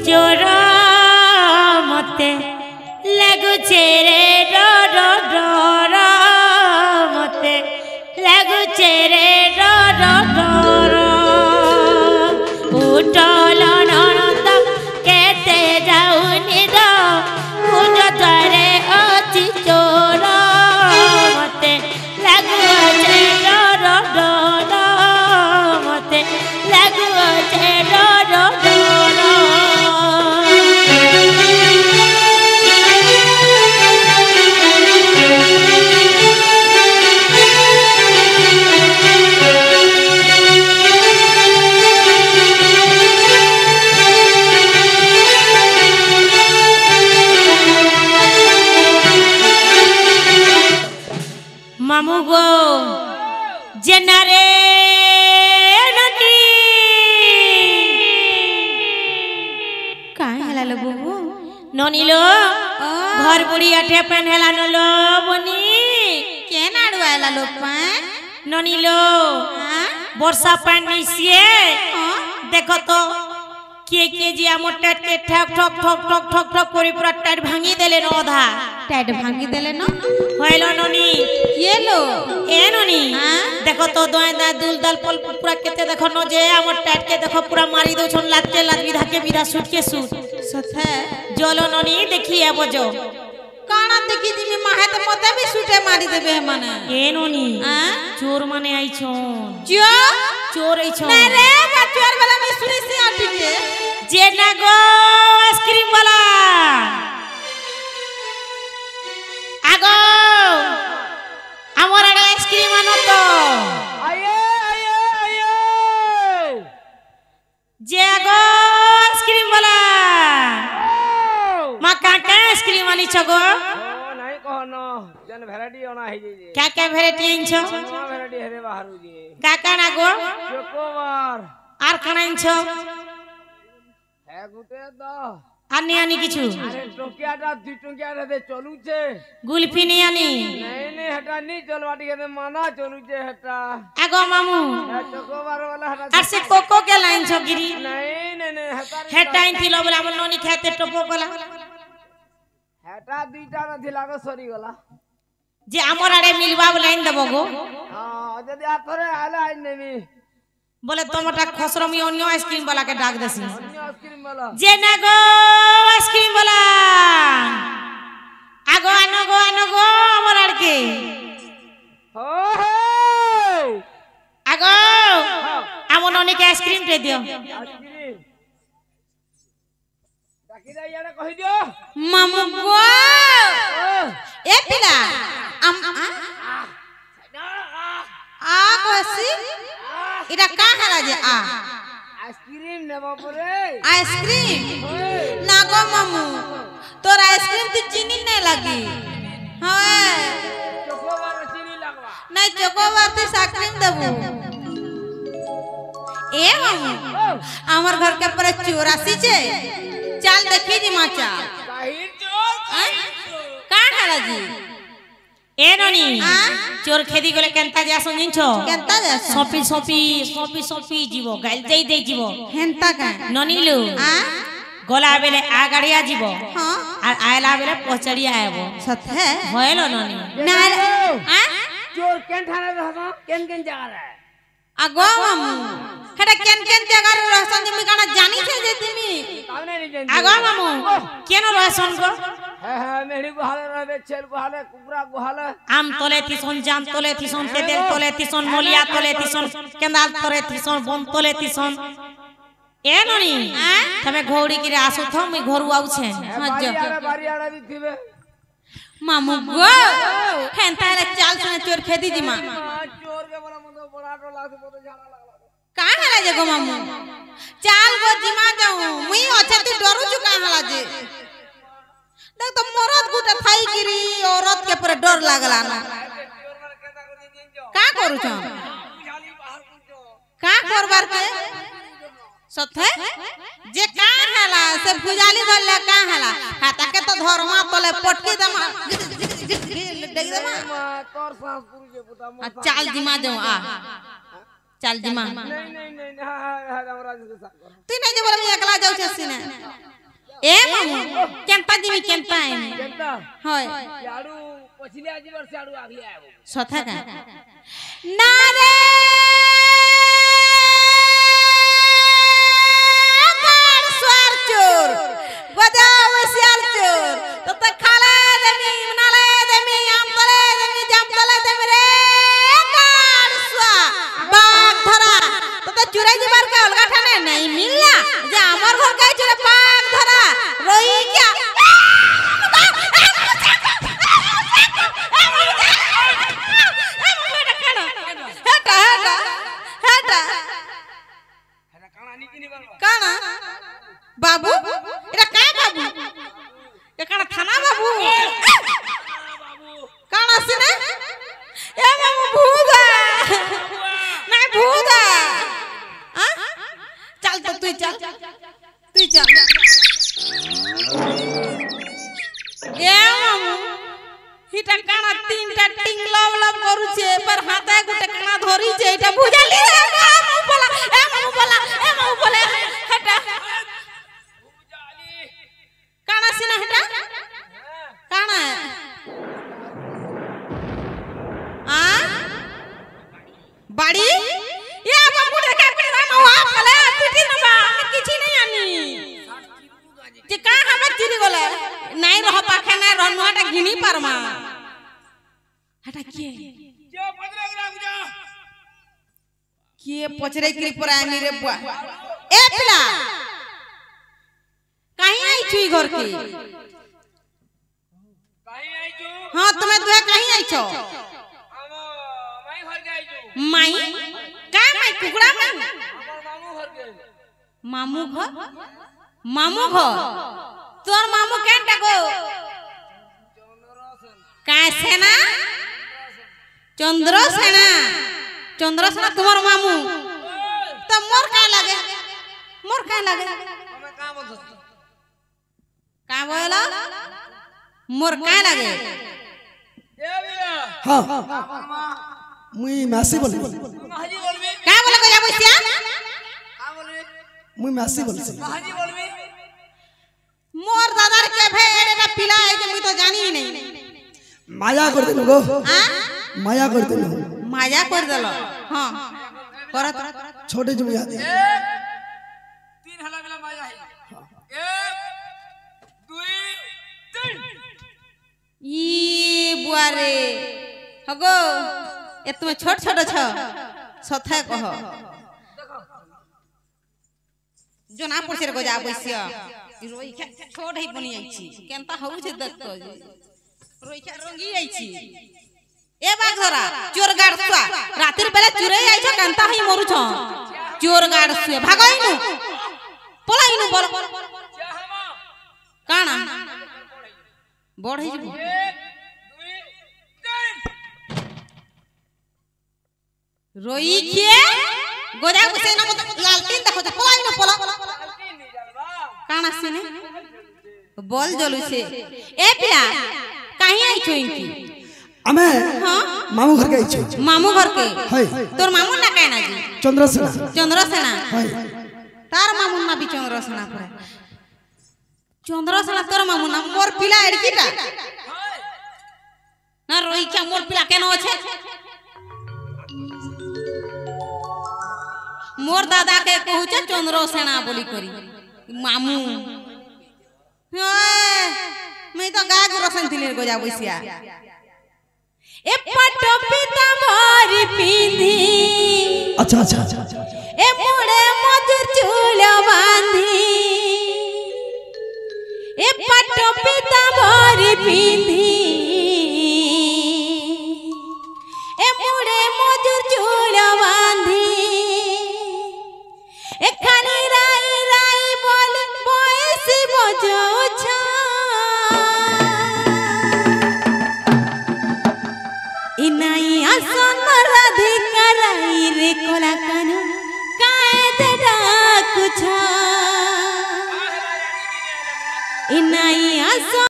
चोर मते लगुचे रे डर डर मते लगुचे रे डर डर उठल ननद केते जाऊनी द कुंज द्वारे अछि चोर मते लगुचे डर डर मते लगुचे डर डर मामू गो जेनारे नदी काहे हला लगो ननी लो घर बुढ़ी अठे पेन हला नलो बनी के नाडू आला लोग पा ननी लो वर्षा पानी से देखो तो के जी आम टाइट के ठक ठक ठक ठक ठक ठक करी पूरा टाइट भांगी देले न आधा टाइट भांगी देले न होइलो ननी ये लो ए ननी देखो तो दोय दा दुल दल पल पूरा केते देखो न जे आम टाइट के देखो पूरा मारी दो छन लाते लात विधा के विधा सूट के सूट सथे जलो ननी देखी आबो जो काना देखी जिमी माहे त मते भी सूटे मारी देबे माने ए ननी चोर माने आई छो चोर आई छो नहीं रे बा चोर वाला में सुनी से आटी के जे ना गो आइसक्रीम वाला आगो हमर आइसक्रीम आनो तो आये आये आये जे आगो आइसक्रीम वाला मा काका आइसक्रीम वाली छगो नहीं कहनो जन वैरायटी ओना है जी क्या वैरायटी इंछो नवा वैरायटी हेरे बाहरु जी काका ना गो चोकोबार आर कना इंछो है गुटे द आनी आनी किछु अरे टोकियाटा 2 टोकिया रे चलू छे गुल्फी नहीं आनी नहीं हटा नहीं चलवाटी के माना चलू छे हटा आगो मामू चोकोबार वाला हटा आर से कोको के लाइन छो गिरी नहीं हटा हेटाइन थिलो बोला मन ननी खाते टपो कोला हेटा दुईटा न थिला को सरी गला जे हमर आड़े मिलबा लाइन देबो गो हां जदी आथरे आला आई नेमी बोले तोमटा खसरमी अन्य आइसक्रीम वाला के डाक देसी अन्य आइसक्रीम वाला जे ना गो आइसक्रीम वाला आगो आनो गो हमर आड़ के हो हो आगो हमर ननी के आइसक्रीम दे दियो आइसक्रीम डाकी दे याने कहि दियो मामू गो ए पिला आ कोसी इरा का हला जे आ आइसक्रीम नेबो परे आइसक्रीम ना गो मामू तोर आइसक्रीम तो चीनी नहीं लगी हां चोकोबार चीनी लगवा नहीं चोकोबार तो आइसक्रीम देबू ए मामू हमर घर के पर 84 छे चल देखी जी माचा काहिर चोर का हला जी ए ननी चोर खेदी गले केनता जा सुनिन छो केनता जा सोपी जीवो गाइल दे जीवो हेनता का ननी लो गला बेले आ गाड़िया जीवो हां और आयला बेले पचड़िया आबो सथे होइलो ननी ना चोर केन थाने रहबो केन जगह रे आगो मामू हेटा केन जगह रे रहसन जे मी काना जानी छे जे तिमी काउने नहीं जानी आगो मामू केनो रहसन गो है मेहड़ी गुहाले रहबे छेल गुहाले कुकरा गुहाले आम तोले तिसन जाम तोले तिसन तेल तोले तिसन मोलिया तोले तिसन केंदाल तोले तिसन बम तोले तिसन ए ननी तमे घोड़ी किरे आसु थो मी घरु आउ छे बारी आड़ा भी थिबे मामू गो हेनता रे चाल सुने चोर खेदी जी मां चोर के बोला मतो बड़ा टोला से मतो झाड़ा लगला का हला जे गो मामू चाल गो जिमा जाऊ मुई अच्छे तू डरू छु का हला जे देख तो मरद गुटा थाई गिरी औरत के पर डर लागला ना का करू छ का करबार के सथे जे का हला से भुजाली गल्ला का हला हाता के तो धर्मा तले पटकी दमा देख दमा तोर सांस पुरु जे पुता चाल जिमा जाऊ आ चल जिमा नहीं नहीं नहीं हां हां हमरा से साथ कर तू नहीं जे बोला मैं अकेला जाऊ छसी ना ए मामू केनता जिमी केनता आइमी केनता होय याडू पछिले आजी वर्ष याडू आगले आबो सथा का ना रे कान स्वार चोर गजाव सियाल चोर तो खाले देमी नाले देमी आम तले देमी जाम तले देमी रे कान स्वा बाग धरा तो चुराई जीवार का अलगा ठाने नहीं मिलला जे हमर घर का चुरा बाग धरा रोई क्या काना बाबू एरा का बाबू ए काना थाना बाबू काना सिने ए बाबू भूदा नहीं भूदा हां चल तो तू चल ए मामू हिटा काना तीनटा टिंग लव लव करूछे पर हाथे गुटे काना धरी छे एटा बुझाली रे मामू बोला हटा काना सिना हटा काना आ बाड़ी ये बाबू रे का करे माऊ आप कले पिटी न बा हम किछि नहीं आनी जे का हम चिरी गले नहीं रह पाखे नहीं रहनुआटा घिनी परमा हटा के जो पदरा गुजा के पचरे करी पर आमी रे बुआ ए पिला कहीं आई छुई घर के काहे आई जो हां तुम्हें दुहे कहीं आई छो हम माई घर के आई जो माई का माई कुकड़ा माई हमर मामू घर के मामू घर तोर मामू केनटा गो का सेना चंद्रसेना तुम्हार मामू तो मोर का लागे हमें का बोल का बोला मोर का लागे ए बिया हाँ मुई मैसी बोली हाजी बोलबी का बोला को जा बसिया का बोलबी मुई मैसी बोली हाजी बोलबी मोर दादार के भेड़ का पिला है जे मुई तो जानी ही नहीं माया कर देनु गो हां माया कर देनु माया कर देलो हां करत छोटे जो याद है तीन हला बेला माया है 1 2 3 ई बुआरे हगो ए तुम छोट छ सथा कह जोना पछे गजा बसिया रोई के छोड़ ही बनी आई छी केनता होउ छे देख तो रोई के रंगी आई छी ए बाग धरा चोर गाड़सुआ रातिर बेला चुरे आई छ केनता ही मरु छ चोर गाड़सुए भागइनु पलाइनु बोल काना बढ़ ही 1 2 3 रोई के गोदा बसे न मत लालटीन देखो त पलाइनु पला काना सिने बोल जलु से ए पिला काहे आई छ इनकी हमें हां मामू घर के आई छे मामू घर के हाय तोर मामू ना कहना जी चंद्रसेना हाय तार मामू ना भी चंद्रसेना पड़े चंद्रसेना तोर मामू ना मोर पिला एडकीटा ना रोई क्या मोर पिला केनो छे मोर दादा के कहू छे चंद्रसेना बोली करी मामू मैं तो गाग रोशन थिले गोजा बसिया ए पट पिता मारी पिंधी अच्छा ए मोड़े मजूर चूल बांधी ए पट पिता मारी पिंधी ए मोड़े मजूर चूल बांधी ए खाली राई राई बोल बयसी बजो छा इनाई आसन राधिका राई रे कोला कानु कायदे डाकुछा इनाई आसन